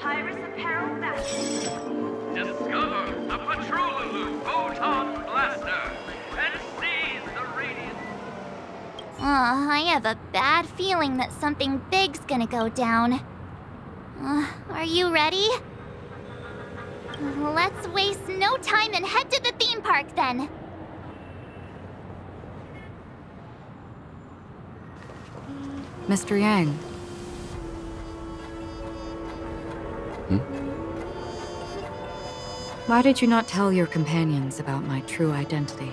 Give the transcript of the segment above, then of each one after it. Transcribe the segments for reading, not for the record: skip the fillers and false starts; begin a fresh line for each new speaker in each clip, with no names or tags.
Papyrus Apparel Fashion.
Discover the Patrolulu Photon Blaster and seize the radiant.
I have a bad feeling that something big's gonna go down. Are you ready? Let's waste no time and head to the theme park then.
Mr. Yang. Why did you not tell your companions about my true identity?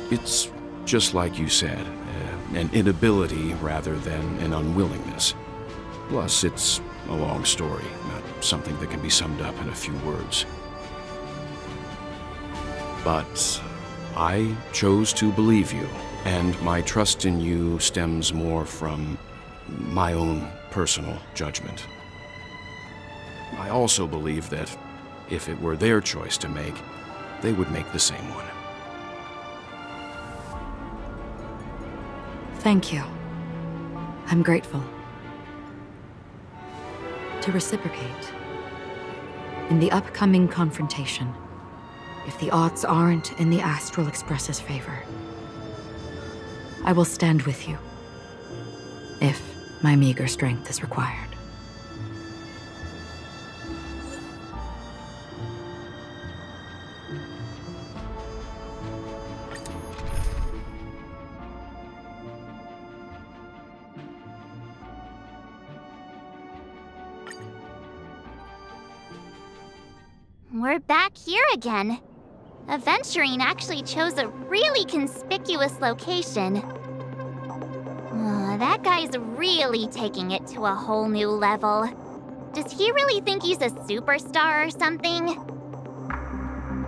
It's just like you said, an inability rather than an unwillingness. Plus, it's a long story, not something that can be summed up in a few words. But I chose to believe you, and my trust in you stems more from my own personal judgment. I also believe that if it were their choice to make, they would make the same one.
Thank you. I'm grateful. To reciprocate, in the upcoming confrontation, if the odds aren't in the Astral Express's favor, I will stand with you, if my meager strength is required.
We're back here again. Aventurine actually chose a really conspicuous location. That guy's really taking it to a whole new level. Does he really think he's a superstar or something?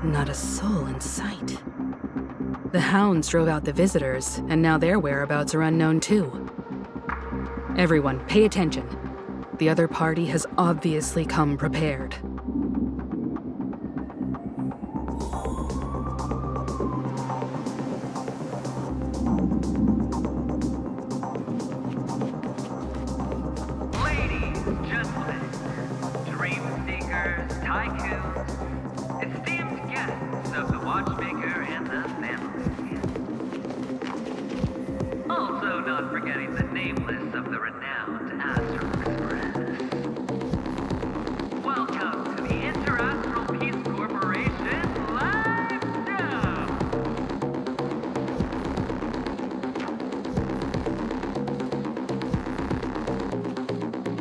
Not a soul in sight. The hounds drove out the visitors, and now their whereabouts are unknown too. Everyone, pay attention. The other party has obviously come prepared.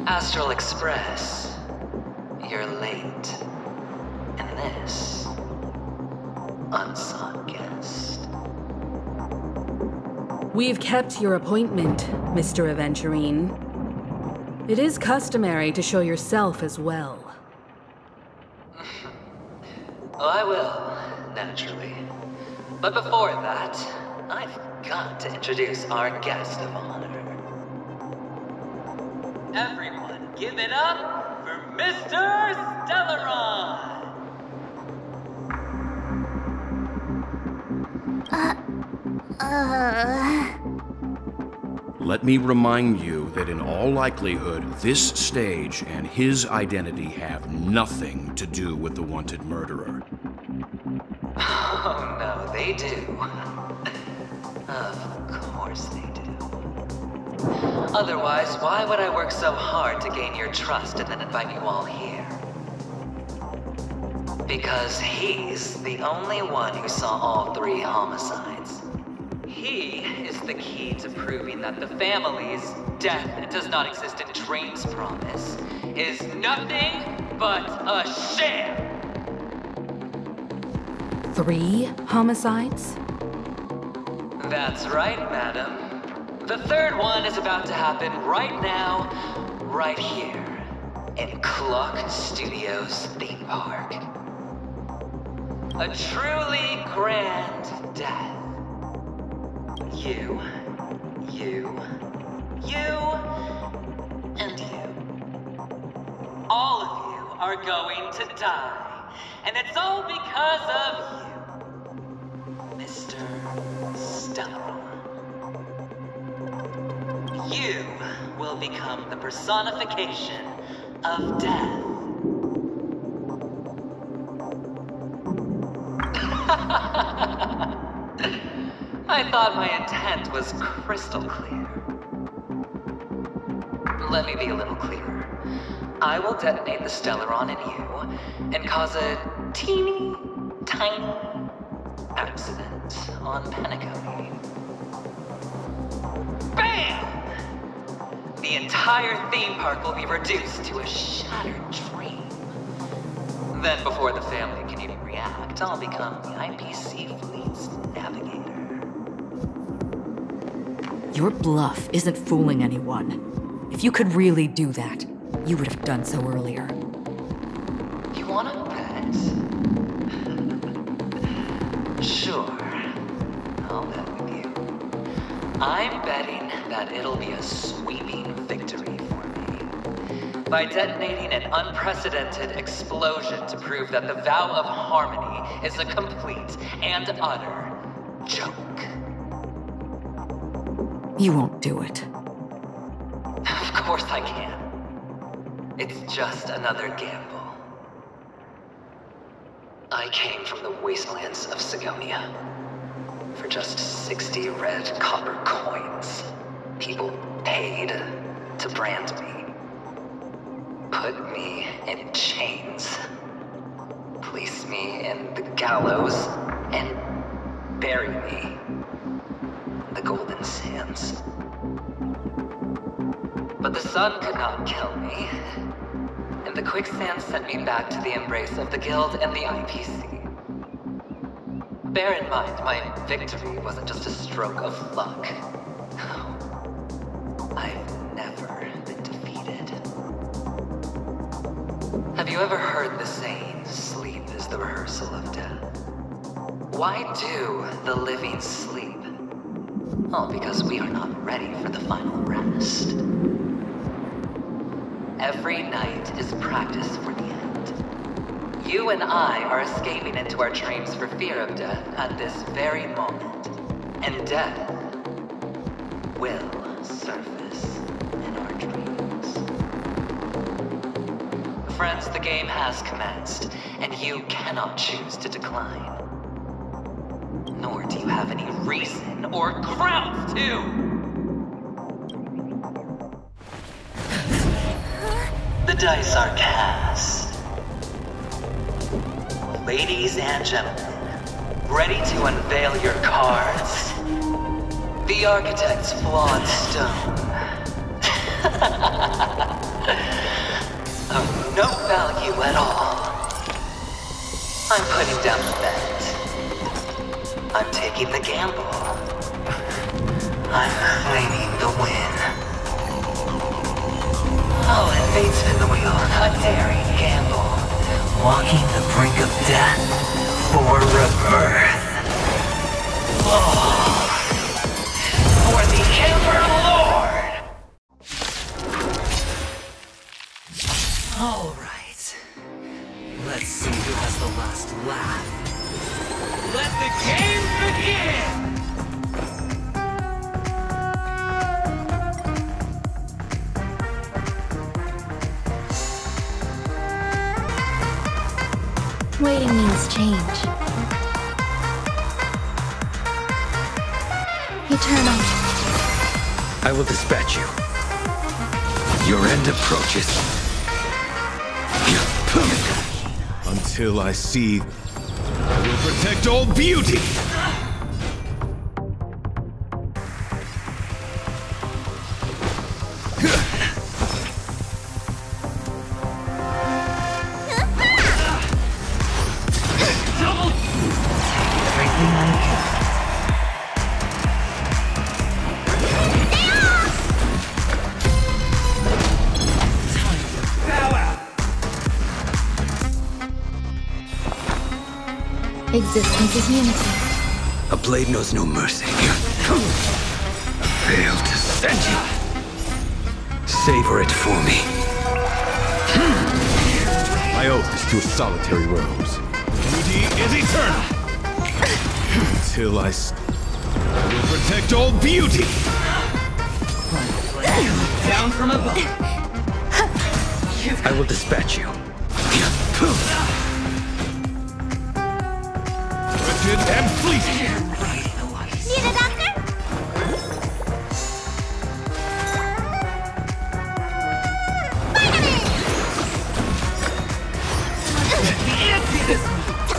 Astral Express, you're late. And this, unsought guest.
We've kept your appointment, Mr. Aventurine. It is customary to show yourself as well.
Oh, I will, naturally. But before that, I've got to introduce our guest of honor. Everyone, give it up for Mr. Stellaron!
Let me remind you that in all likelihood, this stage and his identity have nothing to do with the wanted murderer.
Oh no, they do. Of course they do. Otherwise, why would I work so hard to gain your trust and then invite you all here? Because he's the only one who saw all 3 homicides. He is the key to proving that the family's death does not exist in dreams promise is nothing but a sham!
3 homicides?
That's right, madam. The 3rd one is about to happen right now, right here, in Clock Studios theme park. A truly grand death. You, and you. All of you are going to die, and it's all because of you, Mr. Stellaron. You will become the personification of death. I thought my intent was crystal clear. Let me be a little clearer. I will detonate the Stellaron in you and cause a teeny, tiny accident on Penacony. BAM! The entire theme park will be reduced to a shattered dream. Then before the family can even react, I'll become the IPC fleet's navigator.
Your bluff isn't fooling anyone. If you could really do that, you would have done so earlier.
You wanna bet? Sure. I'll bet with you. I'm betting that it'll be a sweeping victory for me. By detonating an unprecedented explosion to prove that the vow of harmony is a complete and utter joke.
You won't do it.
Of course I can. It's just another gamble. I came from the wastelands of Sigonia. For just 60 red copper coins, people paid to brand me. Put me in chains. Place me in the gallows and bury me in the golden sands. But the sun could not kill me, and the quicksand sent me back to the embrace of the Guild and the IPC. Bear in mind, my victory wasn't just a stroke of luck. I've never been defeated. Have you ever heard the saying, sleep is the rehearsal of death? Why do the living sleep? Oh, because we are not ready for the final rest. Every night is practice for the end. You and I are escaping into our dreams for fear of death at this very moment. And death will surface in our dreams. Friends, the game has commenced, and you cannot choose to decline. Nor do you have any reason or grounds to! The dice are cast. Ladies and gentlemen, ready to unveil your cards? The architect's flawed stone. Of no value at all. I'm putting down the bet. I'm taking the gamble. I'm claiming the win. I'll invade spin the wheel, a daring gamble. Walking the brink of death for rebirth. Oh, for the Ember Lord! All right. Let's see who has the last laugh. Let the game begin!
Waiting means change. Eternal.
I will dispatch you. Your end approaches. Until I see, I will protect all beauty!
Existence is unity.
A blade knows no mercy. I failed to send you. Savor it for me. My oath is to a solitary rose. Beauty is eternal. Until I will protect all beauty.
Down from above. You've
I will dispatch you.
Wretched and fleeting!
Need a doctor?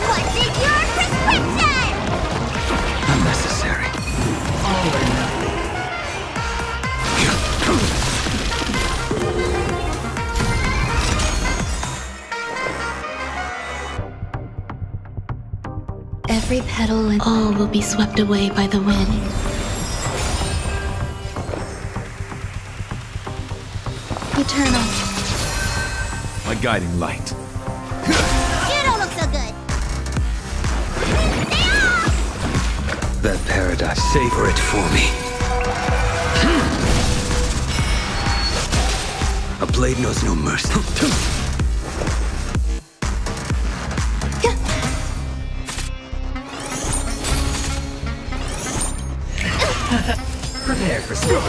What's in your prescription?
Unnecessary. All or nothing.
Every petal and all will be swept away by the wind. Eternal.
My guiding light.
You don't look so good.
That paradise, savor it for me. A blade knows no mercy. Prepare for storm.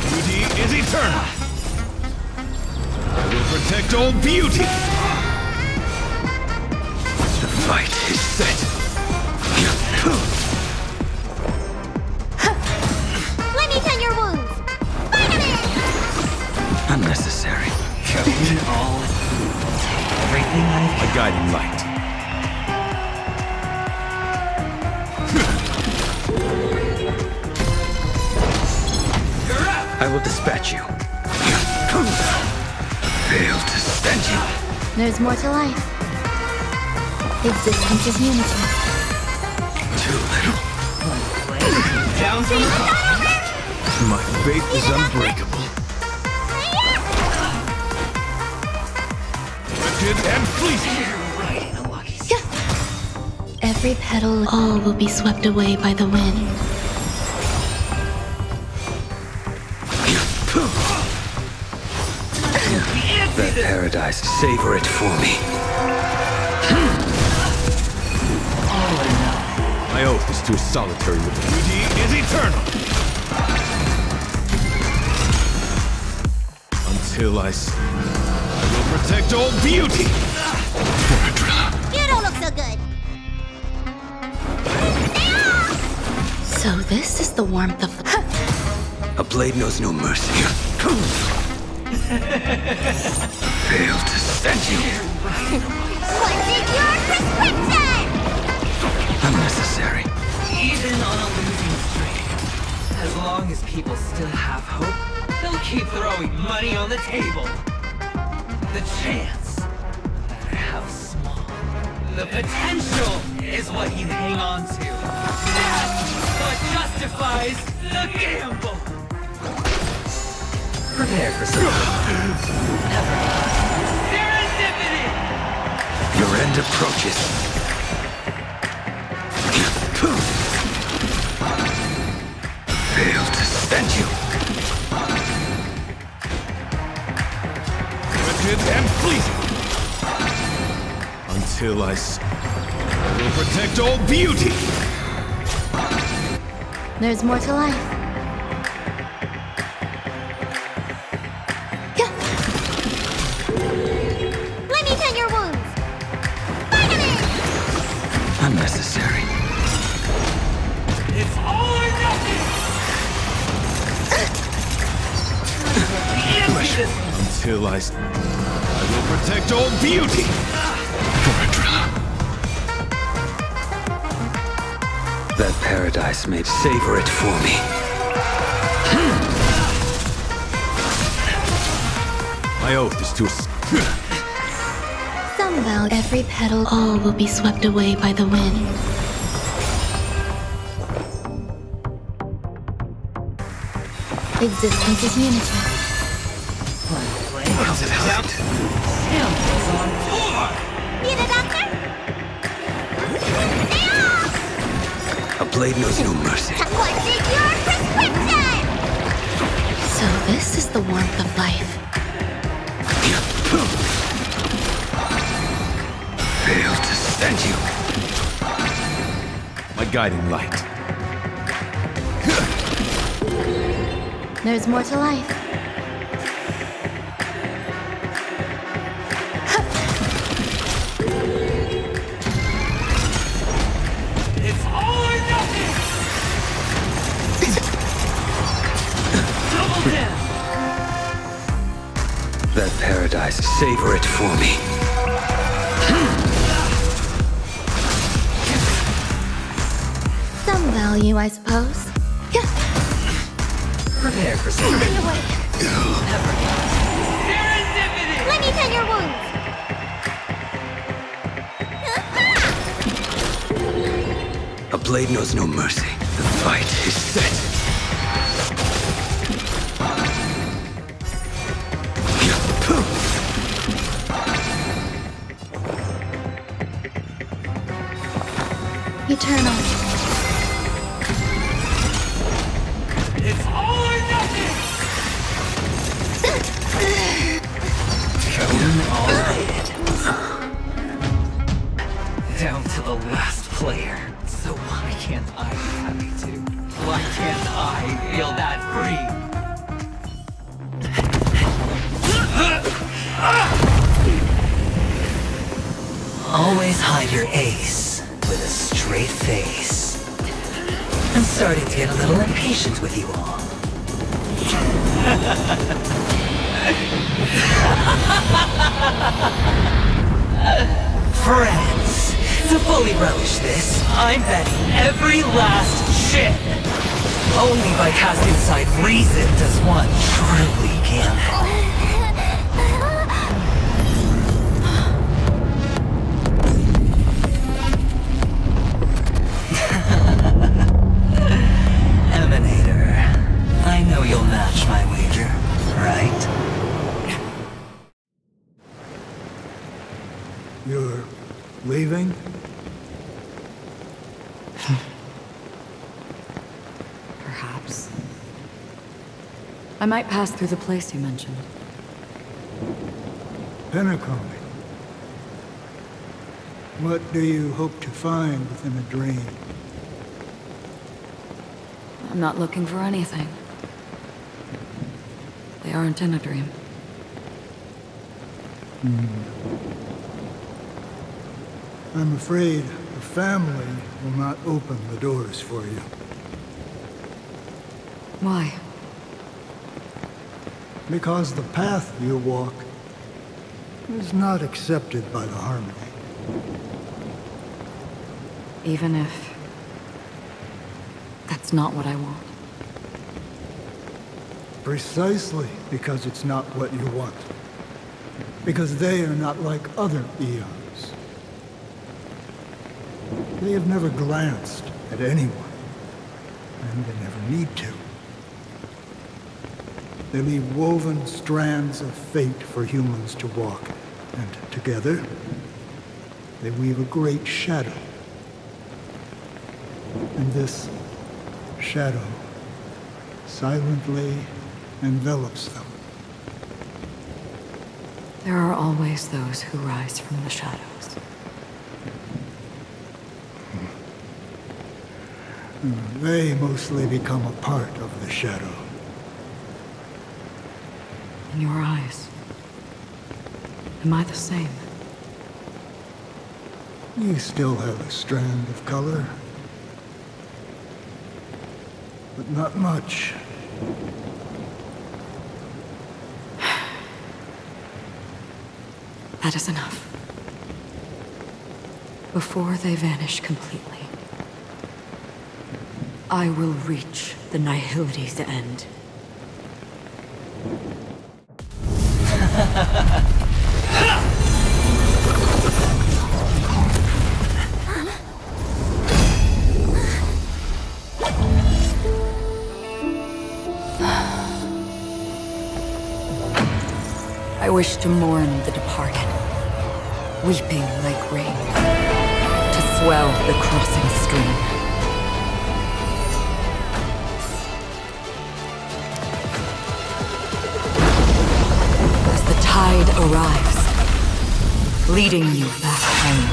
Beauty is eternal. I will protect all beauty.
The fight is set.
Let me tend your wounds. Vitamin!
Unnecessary. All. Everything
My guiding light.
I will dispatch you. Fail to stand you.
There's more to life. Existence is unity.
Too little.
Down from the top. My faith is unbreakable. Wretched and fleeting.
Every petal, all will be swept away by the wind.
That paradise, savor it for me.
My oath is to a solitary with beauty is eternal. Until I will protect all beauty.
You don't look so good.
So this is the warmth of
A blade knows no mercy. Fail to stand you.
What's in your prescription?
Unnecessary.
Even on a losing streak, as long as people still have hope, they'll keep throwing money on the table. The chance, no matter how small, the potential is what you hang on to. That's what justifies the gamble.
Prepare for something.
Serendipity!
Your end approaches. Fail to stand you.
Wretched and fleeting. Until I will protect all beauty.
There's more to life. Let me tend your wounds. Vitamin!
Unnecessary.
It's all or nothing!
Until I will protect all beauty.
That paradise may savor it for me.
My oath is to
Somehow every petal, all will be swept away by the wind.
Existence is unity.
How's it out?
Need a doctor?
A blade knows no mercy.
What's in your prescription?
So this is the warmth of life.
Fail to stand you.
my guiding light.
There's more to life.
paradise. Savor it for me.
Some value, I suppose.
Prepare for some.
Stay awake. Let me tend your wounds.
A blade knows no mercy. The fight is set.
Eternal.
It's all or nothing! Going all in. Down to the last player. So why can't I be happy too? Why can't I feel that free? Always hide your ace with a straight face. I'm starting to get a little impatient with you all. Friends, to fully relish this, I'm betting every last chip. Only by casting aside reason does one truly gamble. Emanator, I know you'll match my wager, right?
You're leaving?
Perhaps. I might pass through the place you mentioned.
Penacony. What do you hope to find within a dream?
I'm not looking for anything. They aren't in a dream.
I'm afraid the family will not open the doors for you.
Why?
Because the path you walk is not accepted by the Harmony.
Even if that's not what I want.
Precisely because it's not what you want. Because they are not like other eons. They have never glanced at anyone, and they never need to. They leave woven strands of fate for humans to walk, and together, they weave a great shadow. And this shadow silently envelops them.
There are always those who rise from the shadows.
They mostly become a part of the shadow.
In your eyes, am I the same?
You still have a strand of color, but not much.
That is enough. Before they vanish completely, I will reach the nihility's end. I wish to mourn the departed, weeping like rain, to swell the crossing stream. As the tide arrives, leading you back home.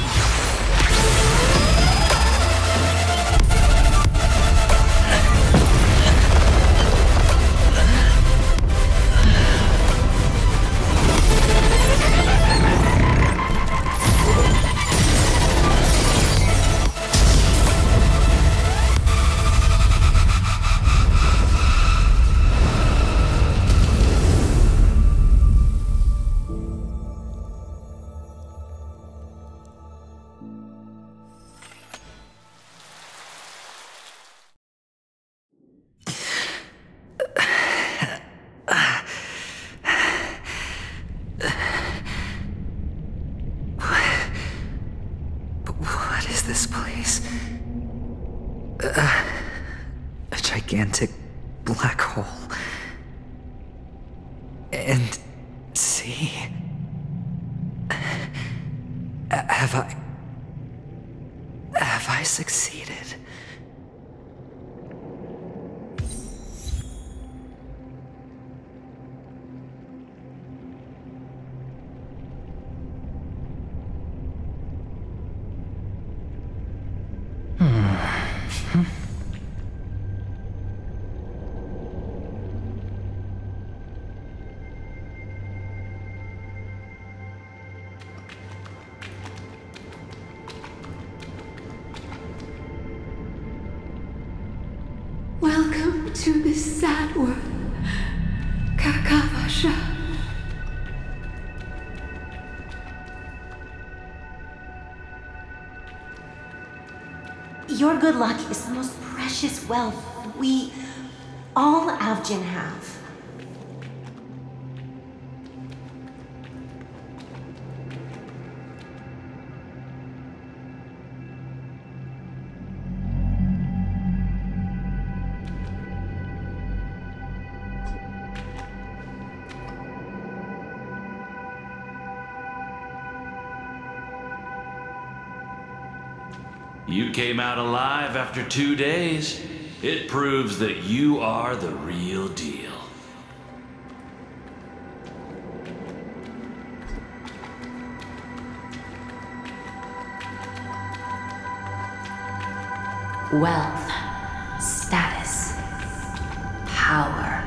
gigantic black hole. And see... Have I succeeded?
Welcome to this sad world, Kakavasha.
Your good luck is the most precious wealth we, all Avgin, have.
You came out alive after 2 days. It proves that you are the real deal.
Wealth, status, power.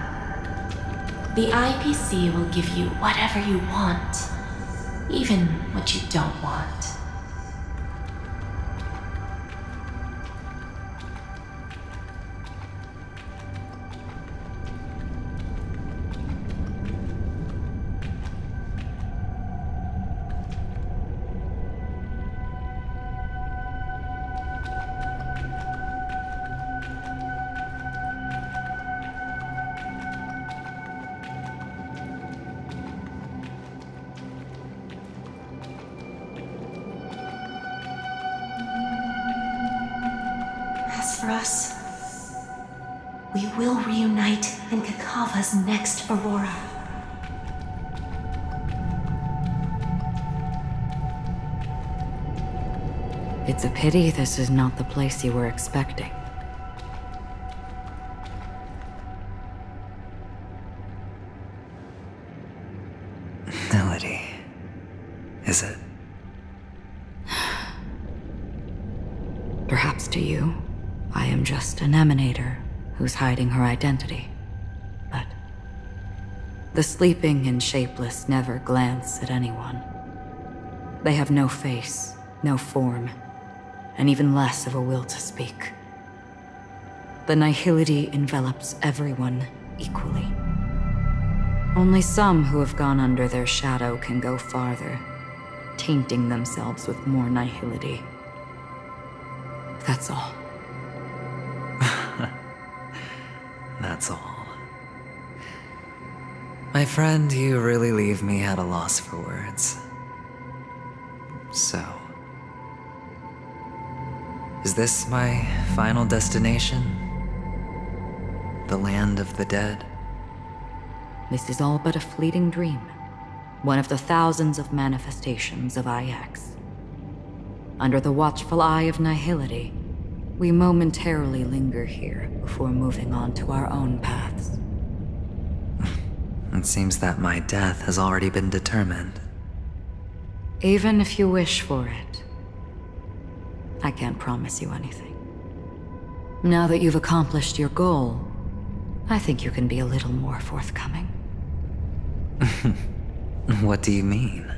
The IPC will give you whatever you want, even what you don't want. For us, we will reunite in Kakava's next Aurora.
It's a pity this is not the place you were expecting.
Melody. Is it?
Perhaps to you, I am just an emanator who's hiding her identity. But the sleeping and shapeless never glance at anyone. They have no face, no form, and even less of a will to speak. The nihility envelops everyone equally. Only some who have gone under their shadow can go farther, tainting themselves with more nihility. That's all.
That's all. My friend, you really leave me at a loss for words. So, is this my final destination? The land of the dead?
This is all but a fleeting dream. One of the thousands of manifestations of IX. Under the watchful eye of nihility, we momentarily linger here before moving on to our own paths.
It seems that my death has already been determined.
Even if you wish for it, I can't promise you anything. Now that you've accomplished your goal, I think you can be a little more forthcoming.
What do you mean?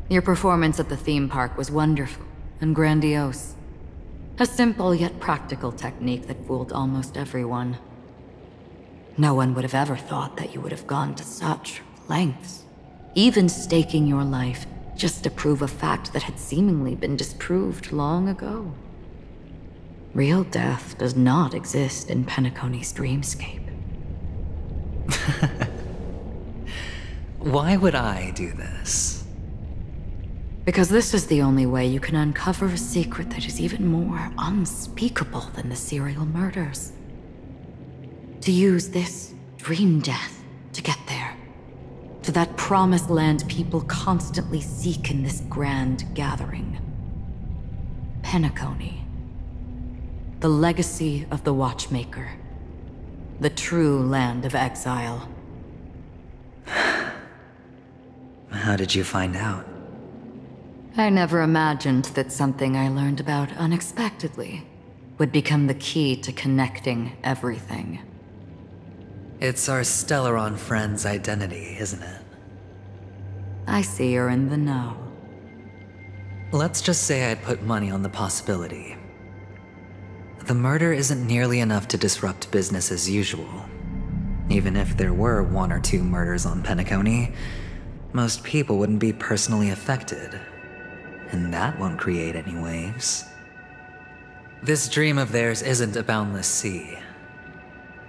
Your performance at the theme park was wonderful and grandiose. A simple yet practical technique that fooled almost everyone. No one would have ever thought that you would have gone to such lengths, even staking your life just to prove a fact that had seemingly been disproved long ago. Real death does not exist in Penacony's dreamscape.
Why would I do this?
Because this is the only way you can uncover a secret that is even more unspeakable than the serial murders. To use this dream death to get there. To that promised land people constantly seek in this grand gathering. Penacony. The legacy of the Watchmaker. The true land of exile.
How did you find out?
I never imagined that something I learned about unexpectedly would become the key to connecting everything.
It's our Stellaron friend's identity, isn't it?
I see you're in the know.
Let's just say I'd put money on the possibility. The murder isn't nearly enough to disrupt business as usual. Even if there were 1 or 2 murders on Penacony, most people wouldn't be personally affected. And that won't create any waves. This dream of theirs isn't a boundless sea.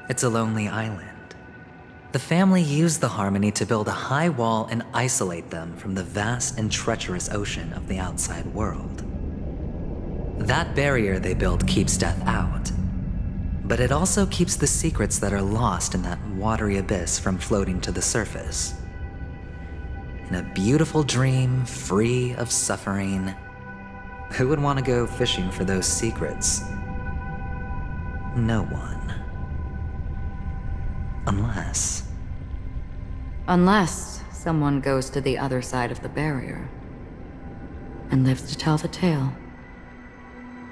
It's a lonely island. The family used the Harmony to build a high wall and isolate them from the vast and treacherous ocean of the outside world. That barrier they built keeps death out, but it also keeps the secrets that are lost in that watery abyss from floating to the surface. In a beautiful dream, free of suffering, who would want to go fishing for those secrets? No one.
Unless someone goes to the other side of the barrier and lives to tell the tale.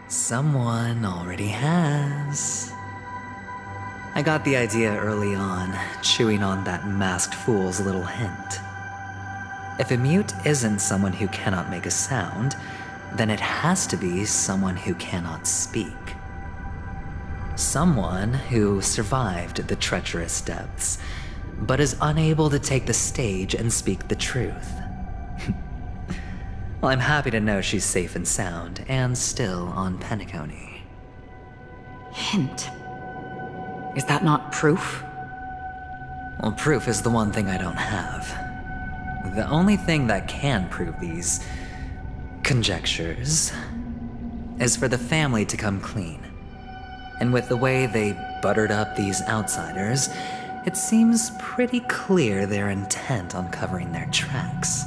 Someone already has. I got the idea early on, chewing on that masked fool's little hint. If a mute isn't someone who cannot make a sound, then it has to be someone who cannot speak. Someone who survived the treacherous depths, but is unable to take the stage and speak the truth. Well, I'm happy to know she's safe and sound, and still on Penacony.
Hint. Is that not proof?
Well, proof is the one thing I don't have. The only thing that can prove these conjectures is for the family to come clean. And with the way they buttered up these outsiders, it seems pretty clear they're intent on covering their tracks.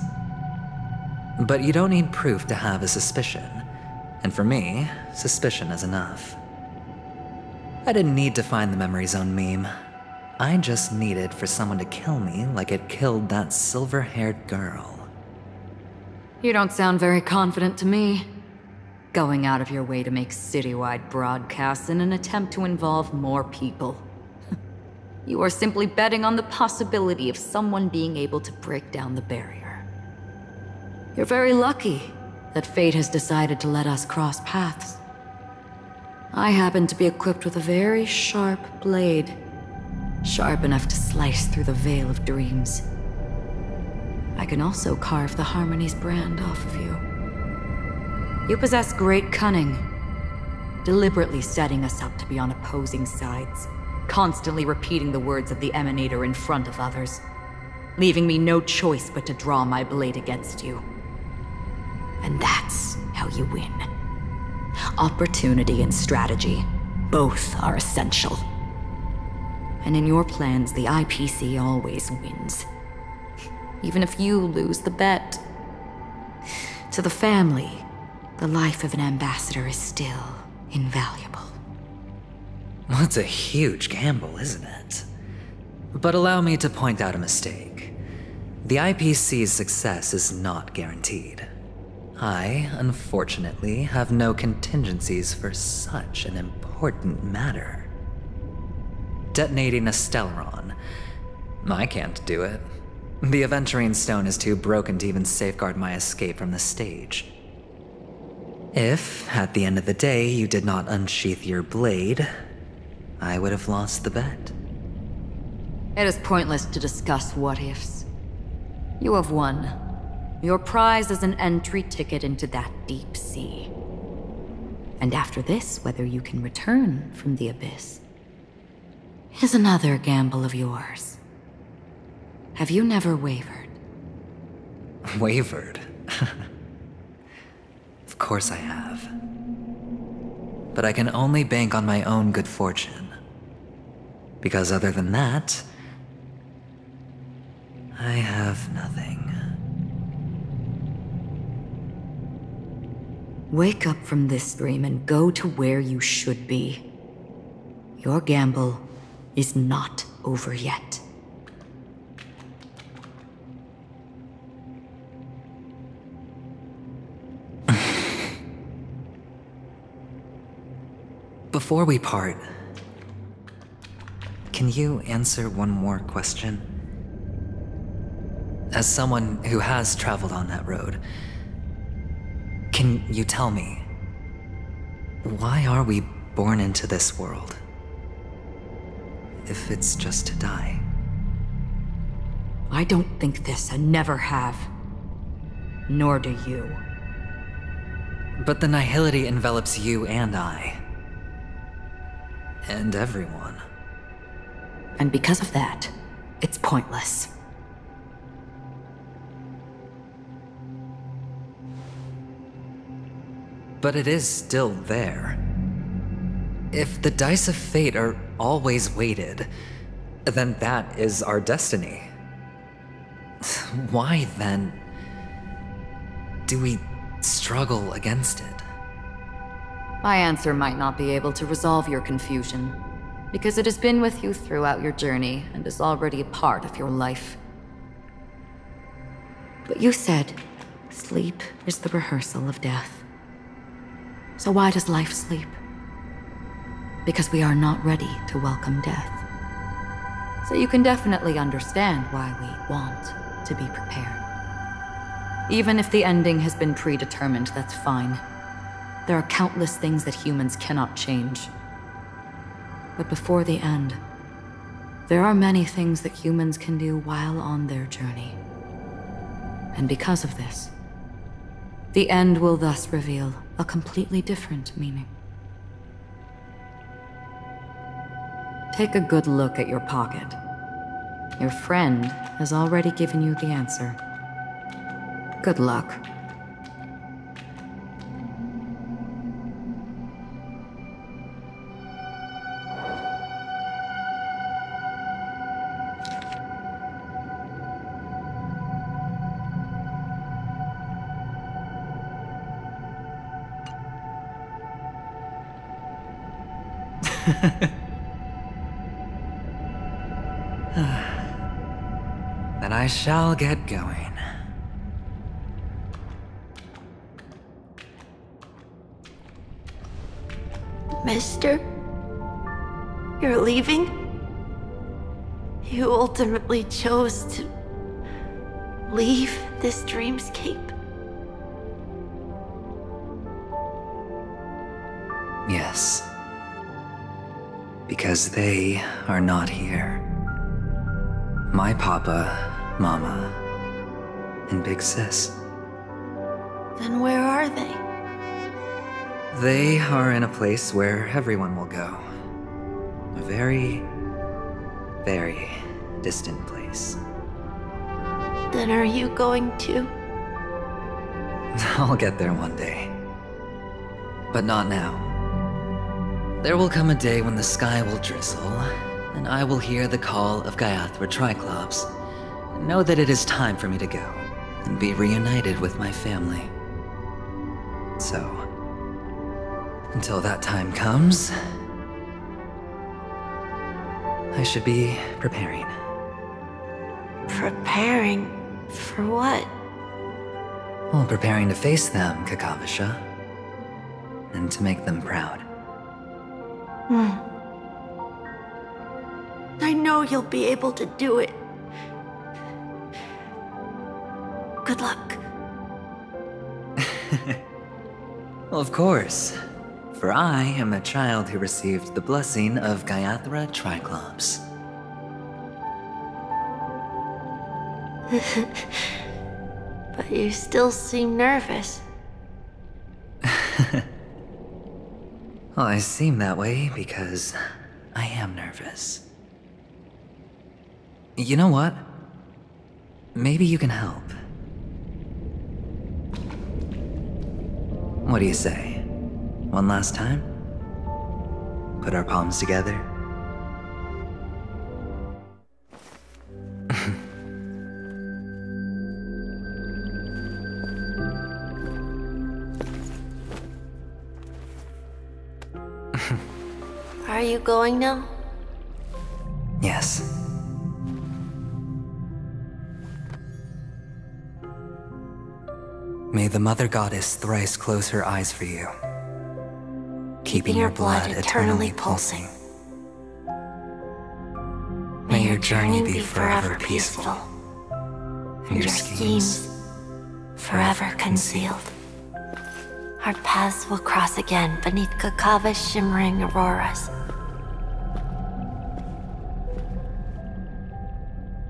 But you don't need proof to have a suspicion. And for me, suspicion is enough. I didn't need to find the Memory Zone meme. I just needed for someone to kill me like it killed that silver-haired girl.
You don't sound very confident to me. Going out of your way to make citywide broadcasts in an attempt to involve more people. You are simply betting on the possibility of someone being able to break down the barrier. You're very lucky that fate has decided to let us cross paths. I happen to be equipped with a very sharp blade, sharp enough to slice through the veil of dreams. I can also carve the Harmony's brand off of you. You possess great cunning, deliberately setting us up to be on opposing sides, constantly repeating the words of the Emanator in front of others, leaving me no choice but to draw my blade against you. And that's how you win. Opportunity and strategy, both are essential. And in your plans, the IPC always wins. Even if you lose the bet. To the family, the life of an ambassador is still invaluable.
Well, it's a huge gamble, isn't it? But allow me to point out a mistake. The IPC's success is not guaranteed. I, unfortunately, have no contingencies for such an important matter. Detonating a Stellaron. I can't do it. The Aventurine Stone is too broken to even safeguard my escape from the stage. If, at the end of the day, you did not unsheath your blade, I would have lost the bet.
It is pointless to discuss what-ifs. You have won. Your prize is an entry ticket into that deep sea. And after this, whether you can return from the abyss is another gamble of yours. Have you never wavered?
Wavered? Of course I have. But I can only bank on my own good fortune. Because other than that, I have nothing.
Wake up from this dream and go to where you should be. Your gamble is not over yet.
Before we part, can you answer one more question? As someone who has traveled on that road, can you tell me, why are we born into this world? If it's just to die.
I don't think this and never have. Nor do you.
But the nihility envelops you and I. And everyone.
And because of that, it's pointless.
But it is still there. If the dice of fate are always weighted, then that is our destiny. Why, then, do we struggle against it?
My answer might not be able to resolve your confusion, because it has been with you throughout your journey and is already a part of your life. But you said, sleep is the rehearsal of death. So why does life sleep? Because we are not ready to welcome death. So you can definitely understand why we want to be prepared. Even if the ending has been predetermined, that's fine. There are countless things that humans cannot change. But before the end, there are many things that humans can do while on their journey. And because of this, the end will thus reveal a completely different meaning. Take a good look at your pocket. Your friend has already given you the answer. Good luck.
Then I shall get going.
Mister? You're leaving? You ultimately chose to leave this dreamscape?
Yes. Because they are not here. My papa, mama, and big sis.
Then where are they?
They are in a place where everyone will go. A very, very distant place.
Then are you going too?
I'll get there one day. But not now. There will come a day when the sky will drizzle, and I will hear the call of Gaiathra Triclops, and know that it is time for me to go, and be reunited with my family. So, until that time comes, I should be preparing.
Preparing for what?
Well, preparing to face them, Kakavasha, and to make them proud.
I know you'll be able to do it. Good luck.
Well, of course, for I am a child who received the blessing of Gaiathra Triclops.
But you still seem nervous.
Well, I seem that way because I am nervous. You know what? Maybe you can help. What do you say? One last time? Put our palms together?
Are you going now?
Yes. May the Mother Goddess thrice close her eyes for you, keeping your blood eternally pulsing. May your journey be forever peaceful, and your schemes
forever concealed. Our paths will cross again beneath Kakava's shimmering auroras.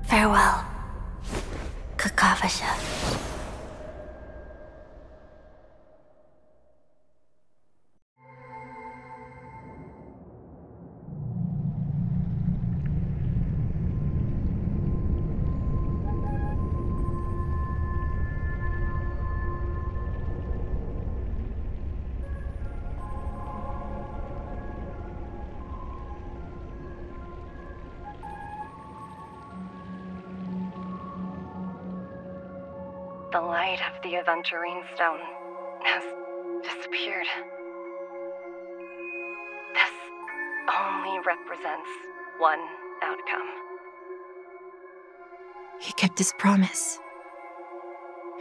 Farewell, Kakavasha.
The light of the Aventurine Stone has disappeared. This only represents one outcome.
He kept his promise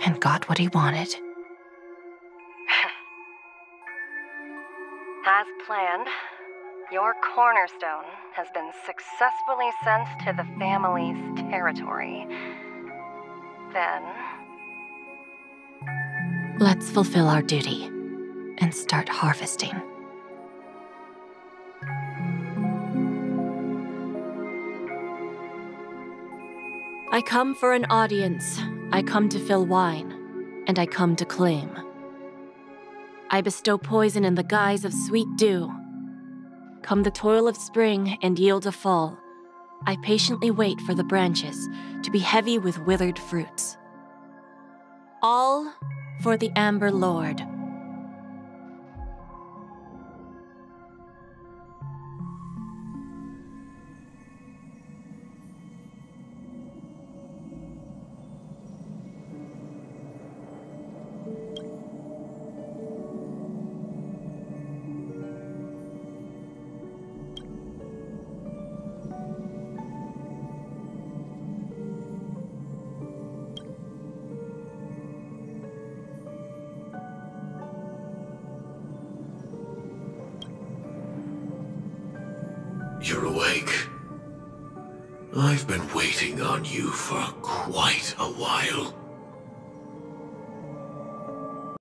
and got what he wanted.
As planned, your cornerstone has been successfully sent to the family's territory. Then...
let's fulfill our duty and start harvesting. I come for an audience. I come to fill wine, and I come to claim. I bestow poison in the guise of sweet dew. Come the toil of spring and yield a fall. I patiently wait for the branches to be heavy with withered fruits. All for the Amber Lord.
You're awake. I've been waiting on you for quite a while.